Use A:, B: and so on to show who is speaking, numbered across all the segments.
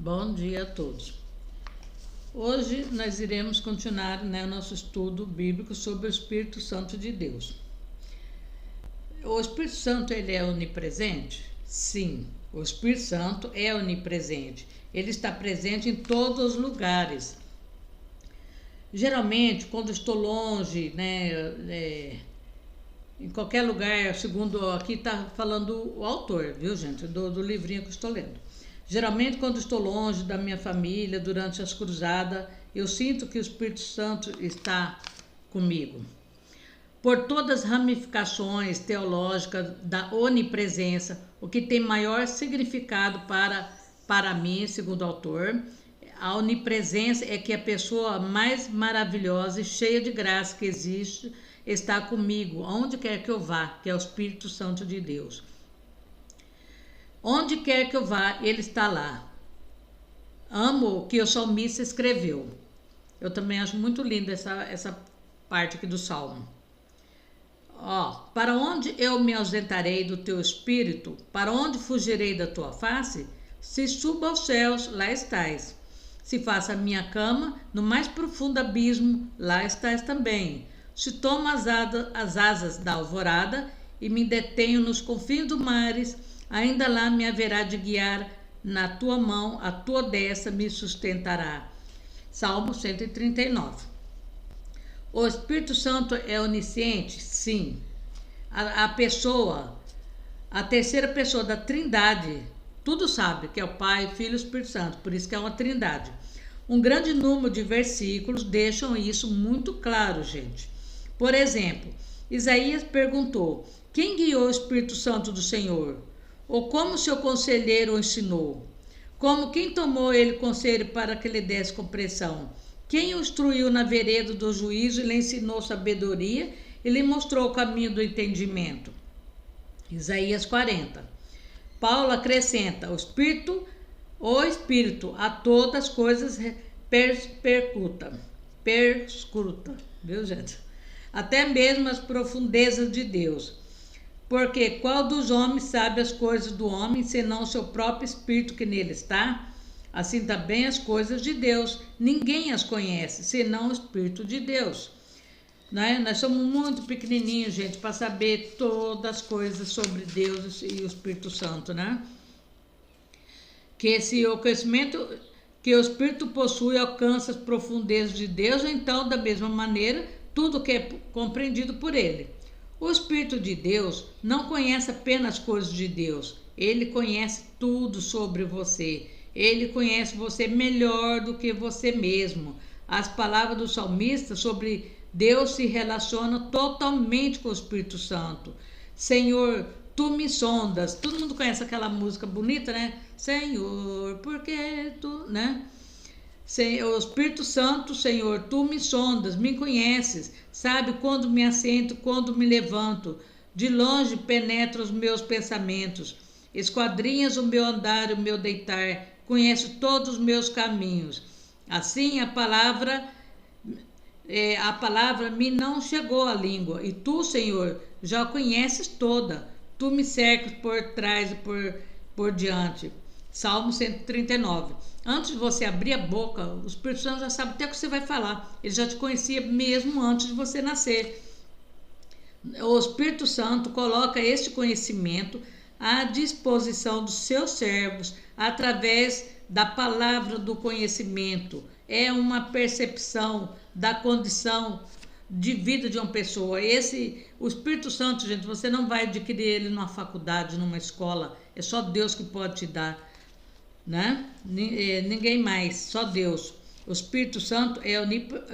A: Bom dia a todos. Hoje nós iremos continuar o nosso estudo bíblico sobre o Espírito Santo de Deus. O Espírito Santo ele é onipresente? Sim, o Espírito Santo é onipresente. Ele está presente em todos os lugares. Geralmente, quando estou longe, em qualquer lugar, segundo aqui está falando o autor, viu gente, do livrinho que eu estou lendo. Geralmente, quando estou longe da minha família, durante as cruzadas, eu sinto que o Espírito Santo está comigo. Por todas as ramificações teológicas da onipresença, o que tem maior significado para mim, segundo o autor, a onipresença é que a pessoa mais maravilhosa e cheia de graça que existe está comigo, onde quer que eu vá, que é o Espírito Santo de Deus. Onde quer que eu vá, ele está lá. Amo o que o salmista escreveu. Eu também acho muito linda essa parte aqui do salmo. Para onde eu me ausentarei do teu espírito? Para onde fugirei da tua face? Se suba aos céus, lá estás. Se faça a minha cama no mais profundo abismo, lá estás também. Se tomo as asas da alvorada e me detenho nos confins dos mares, ainda lá me haverá de guiar na tua mão, a tua destra me sustentará. Salmo 139. O Espírito Santo é onisciente? Sim. A terceira pessoa da Trindade, tudo sabe que é o Pai, o Filho e o Espírito Santo, por isso que é uma Trindade. Um grande número de versículos deixam isso muito claro, gente. Por exemplo, Isaías perguntou: quem guiou o Espírito Santo do Senhor? Ou como seu conselheiro o ensinou? Como quem tomou ele conselho para que lhe desse compreensão? Quem o instruiu na vereda do juízo e lhe ensinou sabedoria e lhe mostrou o caminho do entendimento? Isaías 40. Paulo acrescenta: o Espírito a todas as coisas perscruta, viu gente? Até mesmo as profundezas de Deus. Porque qual dos homens sabe as coisas do homem, senão o seu próprio espírito que nele está? Assim também as coisas de Deus. Ninguém as conhece, senão o Espírito de Deus. Nós somos muito pequenininhos, gente, para saber todas as coisas sobre Deus e o Espírito Santo, né? Que se o conhecimento que o Espírito possui alcança as profundezas de Deus, então, da mesma maneira, tudo que é compreendido por ele. O Espírito de Deus não conhece apenas coisas de Deus, ele conhece tudo sobre você. Ele conhece você melhor do que você mesmo. As palavras do salmista sobre Deus se relacionam totalmente com o Espírito Santo. Senhor, tu me sondas. Todo mundo conhece aquela música bonita, né? Senhor, porque tu, né? O Espírito Santo, Senhor, tu me sondas, me conheces, sabe quando me assento, quando me levanto, de longe penetra os meus pensamentos, esquadrinhas o meu andar e o meu deitar, conhece todos os meus caminhos. Assim a palavra me não chegou à língua, e tu, Senhor, já a conheces toda, tu me cercas por trás e por diante. Salmo 139. Antes de você abrir a boca, o Espírito Santo já sabe até o que você vai falar. Ele já te conhecia mesmo antes de você nascer. O Espírito Santo coloca este conhecimento à disposição dos seus servos através da palavra do conhecimento. É uma percepção da condição de vida de uma pessoa. O Espírito Santo, gente, você não vai adquirir ele numa faculdade, numa escola. É só Deus que pode te dar. Né? Ninguém mais, só Deus. O Espírito Santo é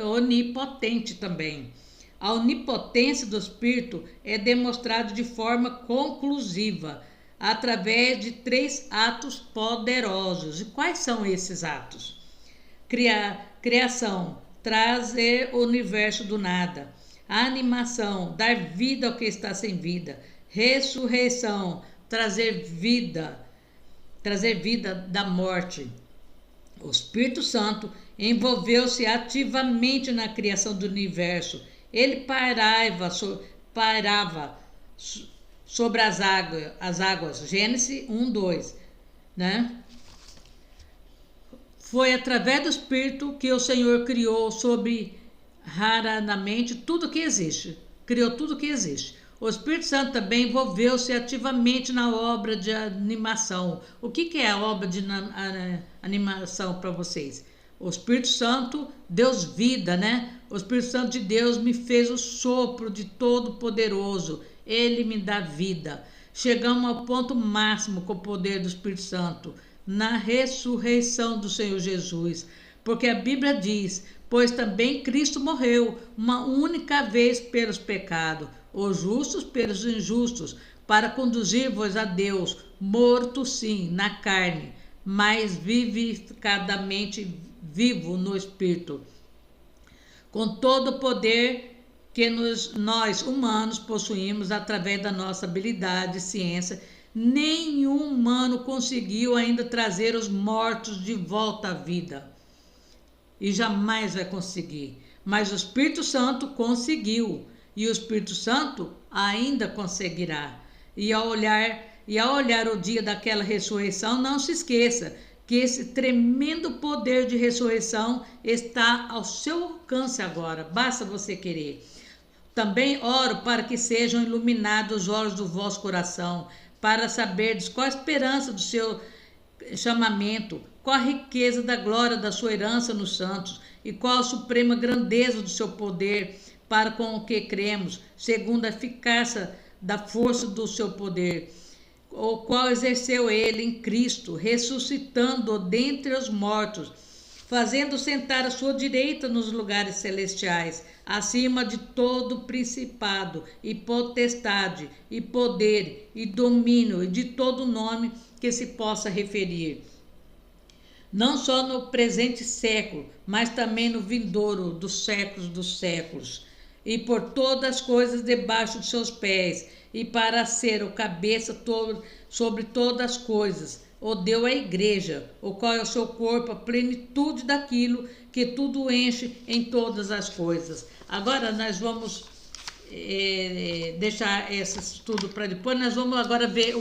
A: onipotente também. A onipotência do Espírito é demonstrada de forma conclusiva através de 3 atos poderosos. E quais são esses atos? Criação, trazer o universo do nada. Animação, dar vida ao que está sem vida. Ressurreição, trazer vida da morte. O Espírito Santo envolveu-se ativamente na criação do universo. Ele pairava sobre as águas. Gênesis 1:2, né? Foi através do Espírito que o Senhor criou soberanamente tudo que existe. Criou tudo que existe. O Espírito Santo também envolveu-se ativamente na obra de animação. O que é a obra de animação para vocês? O Espírito Santo, Deus vida, né? O Espírito Santo de Deus me fez o sopro de Todo-Poderoso. Ele me dá vida. Chegamos ao ponto máximo com o poder do Espírito Santo, na ressurreição do Senhor Jesus. Porque a Bíblia diz, pois também Cristo morreu uma única vez pelos pecados, os justos pelos injustos, para conduzir-vos a Deus, morto sim, na carne, mas vivificadamente vivo no Espírito. Com todo o poder que nós humanos possuímos através da nossa habilidade e ciência, nenhum humano conseguiu ainda trazer os mortos de volta à vida. E jamais vai conseguir. Mas o Espírito Santo conseguiu. E o Espírito Santo ainda conseguirá. E ao olhar o dia daquela ressurreição, não se esqueça que esse tremendo poder de ressurreição está ao seu alcance agora. Basta você querer. Também oro para que sejam iluminados os olhos do vosso coração, para saberdes qual a esperança do seu chamamento, qual a riqueza da glória da sua herança nos santos, e qual a suprema grandeza do seu poder, para com o que cremos, segundo a eficácia da força do seu poder, o qual exerceu ele em Cristo, ressuscitando-o dentre os mortos, fazendo sentar à sua direita nos lugares celestiais, acima de todo principado e potestade e poder e domínio e de todo nome que se possa referir, não só no presente século, mas também no vindouro dos séculos, e por todas as coisas debaixo de seus pés, e para ser o cabeça sobre todas as coisas, o deu à igreja, o qual é o seu corpo, a plenitude daquilo que tudo enche em todas as coisas. Agora nós vamos deixar esse estudo para depois. Nós vamos agora ver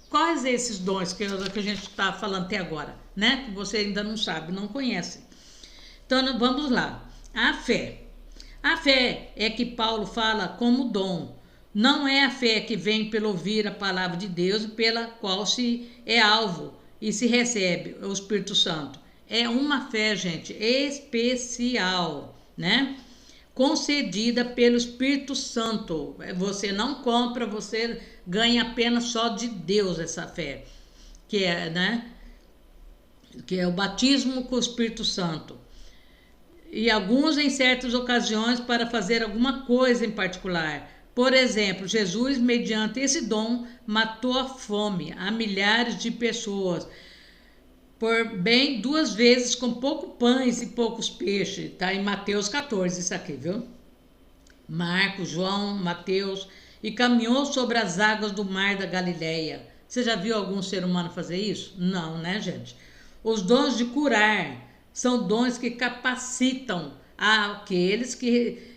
A: quais esses dons que a gente está falando até agora, né? Que você ainda não sabe, não conhece. Então vamos lá. A fé. A fé é que Paulo fala como dom. Não é a fé que vem pelo ouvir a palavra de Deus, pela qual se é alvo e se recebe o Espírito Santo. É uma fé, gente, especial, né? Concedida pelo Espírito Santo. Você não compra, você ganha apenas só de Deus essa fé, que é, né? Que é o batismo com o Espírito Santo. E alguns em certas ocasiões para fazer alguma coisa em particular. Por exemplo, Jesus, mediante esse dom, matou a fome a milhares de pessoas, por bem 2 vezes com poucos pães e poucos peixes. Está em Mateus 14, isso aqui, viu? Marcos, João, Mateus, e caminhou sobre as águas do mar da Galileia. Você já viu algum ser humano fazer isso? Não, né, gente? Os dons de curar são dons que capacitam aqueles que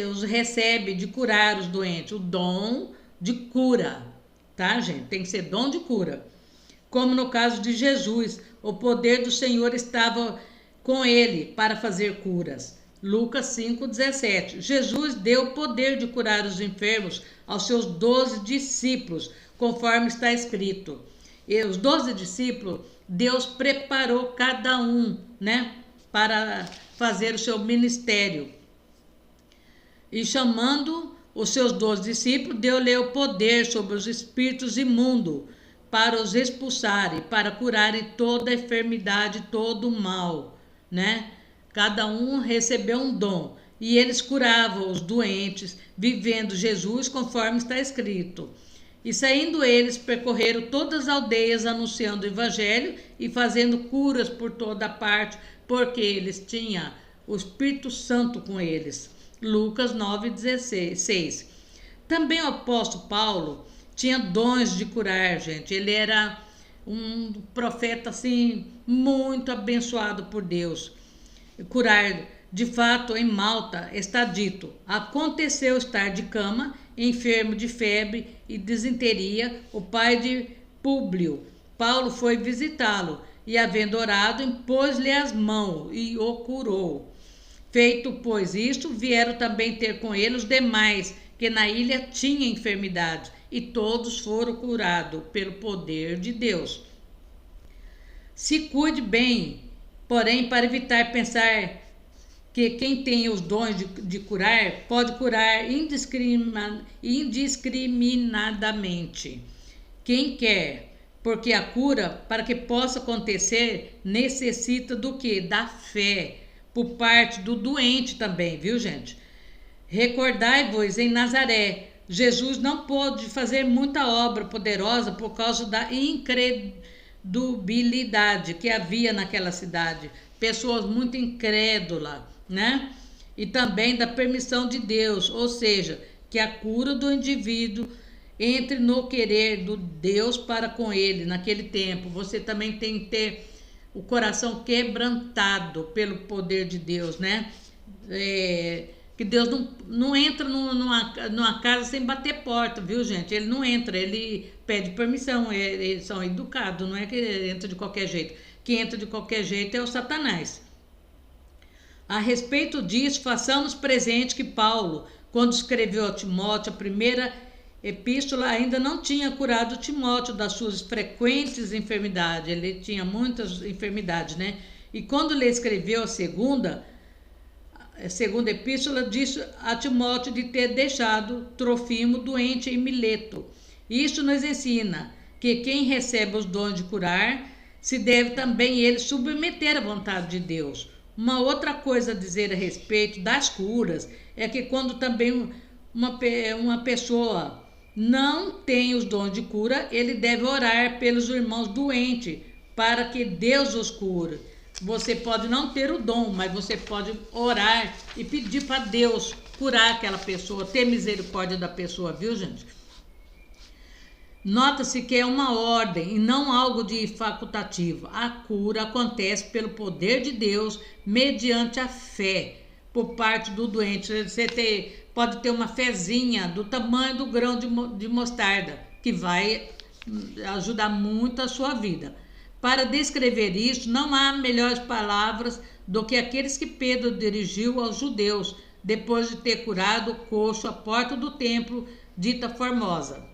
A: os recebe de curar os doentes, o dom de cura, tá, gente? Tem que ser dom de cura. Como no caso de Jesus, o poder do Senhor estava com ele para fazer curas. Lucas 5,17. Jesus deu o poder de curar os enfermos aos seus 12 discípulos, conforme está escrito. E os 12 discípulos, Deus preparou cada um, né, para fazer o seu ministério. E chamando os seus 12 discípulos, deu-lhe o poder sobre os espíritos imundos, para os expulsarem, para curarem toda a enfermidade, todo o mal, né? Cada um recebeu um dom, e eles curavam os doentes, vivendo Jesus conforme está escrito. E saindo eles, percorreram todas as aldeias, anunciando o evangelho e fazendo curas por toda parte, porque eles tinham o Espírito Santo com eles. Lucas 9,16. Também o apóstolo Paulo tinha dons de curar, gente. Ele era um profeta assim muito abençoado por Deus. Curar, de fato, em Malta está dito: aconteceu estar de cama, enfermo de febre e disenteria, o pai de Públio. Paulo foi visitá-lo e, havendo orado, impôs-lhe as mãos e o curou. Feito, pois, isto, vieram também ter com ele os demais, que na ilha tinham enfermidade, e todos foram curados pelo poder de Deus. Se cuide bem, porém, para evitar pensar que quem tem os dons de curar pode curar indiscriminadamente quem quer, porque a cura, para que possa acontecer, necessita do que? Da fé, por parte do doente também, viu, gente? Recordai-vos em Nazaré, Jesus não pôde fazer muita obra poderosa por causa da incredulidade que havia naquela cidade, pessoas muito incrédulas, né? E também da permissão de Deus, ou seja, que a cura do indivíduo entre no querer do Deus para com ele naquele tempo. Você também tem que ter o coração quebrantado pelo poder de Deus, né? Que Deus não entra numa casa sem bater porta, viu, gente? Ele não entra, ele pede permissão, eles são educados, não é que entra de qualquer jeito. Quem entra de qualquer jeito é o Satanás. A respeito disso, façamos presente que Paulo, quando escreveu a Timóteo a primeira epístola, ainda não tinha curado Timóteo das suas frequentes enfermidades. Ele tinha muitas enfermidades, né? E quando ele escreveu a segunda epístola, disse a Timóteo de ter deixado Trofimo doente em Mileto. Isto nos ensina que quem recebe os dons de curar, se deve também ele submeter à vontade de Deus. Uma outra coisa a dizer a respeito das curas é que quando também uma pessoa não tem os dons de cura, ele deve orar pelos irmãos doentes para que Deus os cure. Você pode não ter o dom, mas você pode orar e pedir para Deus curar aquela pessoa, ter misericórdia da pessoa, viu, gente? Nota-se que é uma ordem e não algo de facultativo. A cura acontece pelo poder de Deus mediante a fé por parte do doente. Você pode ter uma fezinha do tamanho do grão de mostarda, que vai ajudar muito a sua vida. Para descrever isso, não há melhores palavras do que aqueles que Pedro dirigiu aos judeus, depois de ter curado o coxo à porta do templo, dita Formosa.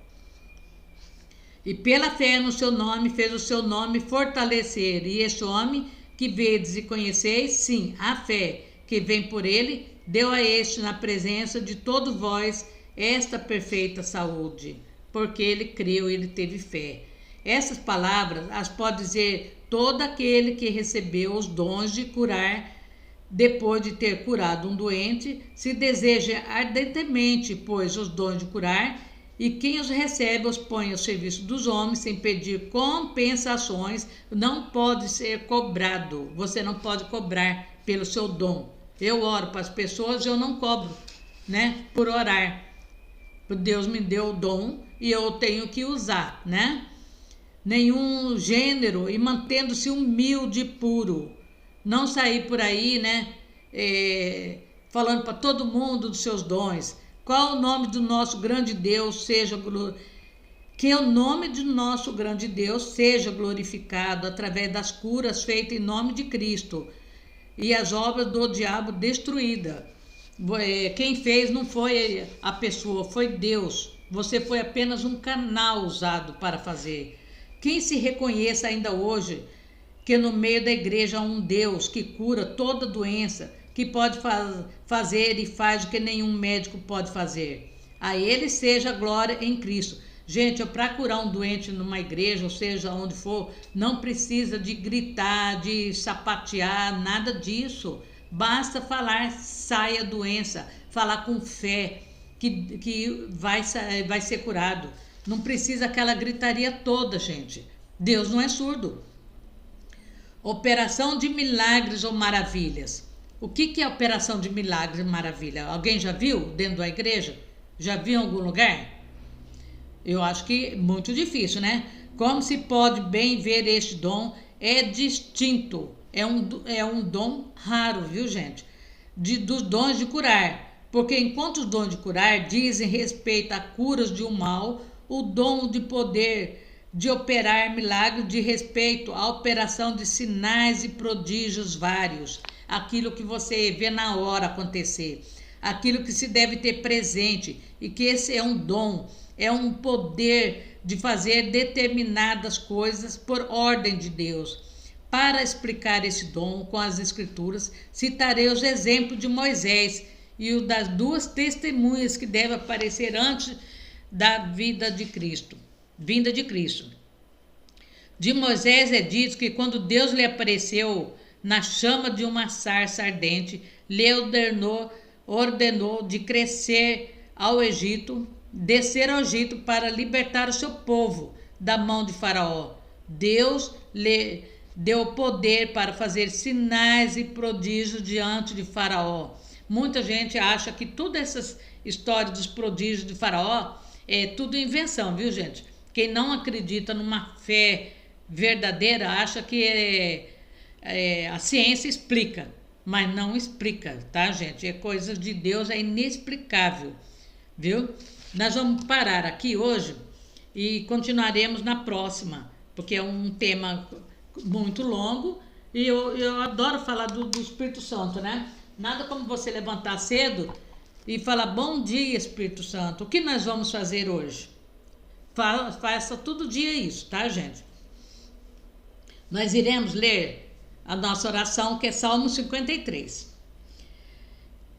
A: E pela fé no seu nome, fez o seu nome fortalecer. E este homem que vedes e conheceis, sim, a fé que vem por ele, deu a este na presença de todos vós esta perfeita saúde, porque ele creu e ele teve fé. Essas palavras as pode dizer todo aquele que recebeu os dons de curar depois de ter curado um doente, se deseja ardentemente, pois, os dons de curar, e quem os recebe os põe ao serviço dos homens sem pedir compensações, não pode ser cobrado. Você não pode cobrar pelo seu dom. Eu oro para as pessoas, eu não cobro, né? Por orar. Deus me deu o dom e eu tenho que usar, né? Nenhum gênero e mantendo-se humilde e puro. Não sair por aí, né? Falando para todo mundo dos seus dons. Qual o nome do nosso grande Deus seja que o nome de nosso grande Deus seja glorificado através das curas feitas em nome de Cristo e as obras do diabo destruídas. Quem fez não foi a pessoa, foi Deus. Você foi apenas um canal usado para fazer. Quem se reconheça ainda hoje que no meio da igreja há um Deus que cura toda doença, que pode fazer e faz o que nenhum médico pode fazer. A ele seja a glória em Cristo. Gente, para curar um doente numa igreja, ou seja, onde for, não precisa de gritar, de sapatear, nada disso. Basta falar, sai a doença, falar com fé, que vai ser curado. Não precisa aquela gritaria toda, gente. Deus não é surdo. Operação de milagres ou maravilhas. O que é operação de milagres e maravilha? Alguém já viu dentro da igreja? Já viu em algum lugar? Eu acho que é muito difícil, né? Como se pode bem ver este dom? É distinto. É um dom raro, viu, gente? Dos dons de curar. Porque enquanto os dons de curar dizem respeito a curas de um mal, o dom de poder de operar milagres de respeito à operação de sinais e prodígios vários, aquilo que você vê na hora acontecer, aquilo que se deve ter presente, e que esse é um dom, é um poder de fazer determinadas coisas por ordem de Deus. Para explicar esse dom com as Escrituras, citarei os exemplos de Moisés e o das duas testemunhas que devem aparecer antes da vinda de Cristo. De Moisés é dito que quando Deus lhe apareceu na chama de uma sarça ardente, lhe ordenou de descer ao Egito para libertar o seu povo da mão de Faraó. Deus lhe deu poder para fazer sinais e prodígios diante de Faraó. Muita gente acha que todas essas histórias dos prodígios de Faraó é tudo invenção, viu, gente? Quem não acredita numa fé verdadeira acha que a ciência explica, mas não explica, tá, gente? É coisa de Deus, é inexplicável, viu? Nós vamos parar aqui hoje e continuaremos na próxima, porque é um tema muito longo e eu adoro falar do Espírito Santo, né? Nada como você levantar cedo e falar: bom dia, Espírito Santo, o que nós vamos fazer hoje? Faça todo dia isso, tá, gente? Nós iremos ler a nossa oração, que é Salmo 53.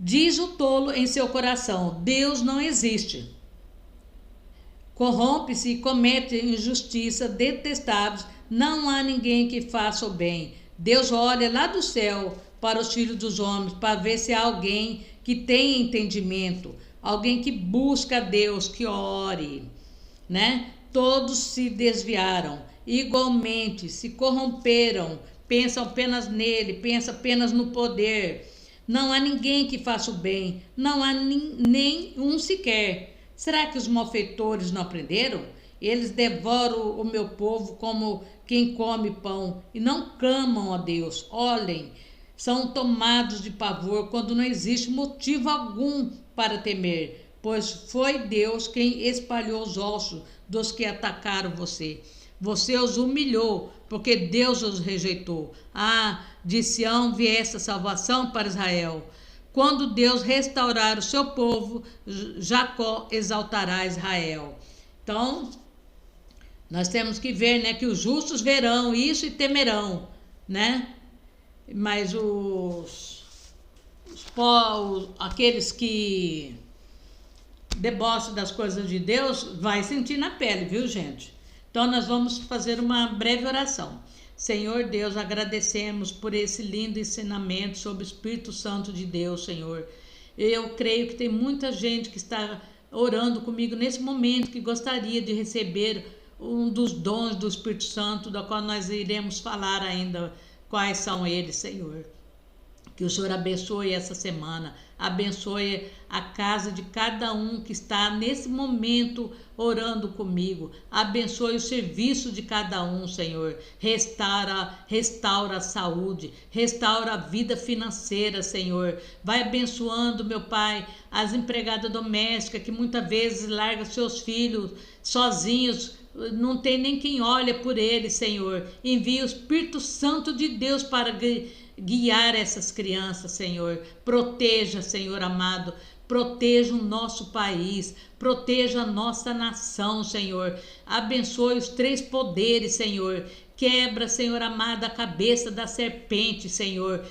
A: Diz o tolo em seu coração: Deus não existe. Corrompe-se e comete injustiça detestáveis. Não há ninguém que faça o bem. Deus olha lá do céu para os filhos dos homens, para ver se há alguém que tenha entendimento, alguém que busca a Deus, que ore, né? Todos se desviaram, igualmente se corromperam, pensam apenas nele, pensam apenas no poder. Não há ninguém que faça o bem, não há nem um sequer. Será que os malfeitores não aprenderam? Eles devoram o meu povo como quem come pão e não clamam a Deus. Olhem, são tomados de pavor quando não existe motivo algum para temer, pois foi Deus quem espalhou os ossos dos que atacaram você. Você os humilhou, porque Deus os rejeitou. De Sião viesse a salvação para Israel. Quando Deus restaurar o seu povo, Jacó exaltará Israel. Então, nós temos que ver, né, que os justos verão isso e temerão, né? Mas aqueles que debocham das coisas de Deus vai sentir na pele, viu, gente? Então nós vamos fazer uma breve oração. Senhor Deus, agradecemos por esse lindo ensinamento sobre o Espírito Santo de Deus, Senhor. Eu creio que tem muita gente que está orando comigo nesse momento, que gostaria de receber um dos dons do Espírito Santo, da qual nós iremos falar ainda quais são eles, Senhor. Que o Senhor abençoe essa semana, abençoe a casa de cada um que está nesse momento orando comigo, abençoe o serviço de cada um, Senhor. Restaura a saúde, restaura a vida financeira, Senhor. Vai abençoando, meu Pai, as empregadas domésticas que muitas vezes largam seus filhos sozinhos, não tem nem quem olha por eles, Senhor. Envia o Espírito Santo de Deus para guiar essas crianças, Senhor. Proteja, Senhor amado, proteja o nosso país, proteja a nossa nação, Senhor. Abençoe os três poderes, Senhor. Quebra, Senhor amado, a cabeça da serpente, Senhor.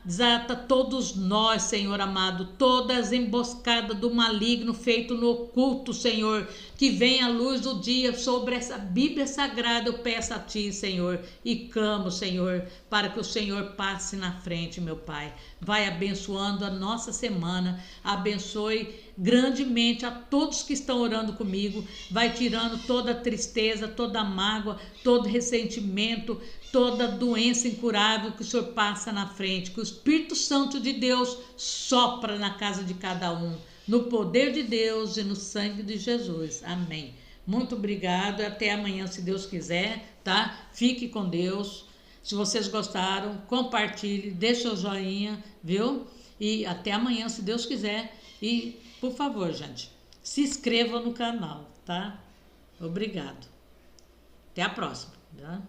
A: Desata todos nós, Senhor amado, todas as emboscadas do maligno feito no oculto, Senhor. Que venha a luz do dia sobre essa Bíblia Sagrada, eu peço a Ti, Senhor, e clamo, Senhor, para que o Senhor passe na frente, meu Pai. Vai abençoando a nossa semana, abençoe grandemente a todos que estão orando comigo, vai tirando toda a tristeza, toda a mágoa, todo ressentimento, toda doença incurável que o Senhor passa na frente, que o Espírito Santo de Deus sopra na casa de cada um, no poder de Deus e no sangue de Jesus. Amém. Muito obrigado e até amanhã, se Deus quiser, tá? Fique com Deus. Se vocês gostaram, compartilhe, deixe o joinha, viu? E até amanhã, se Deus quiser. E, por favor, gente, se inscrevam no canal, tá? Obrigado. Até a próxima. Tá?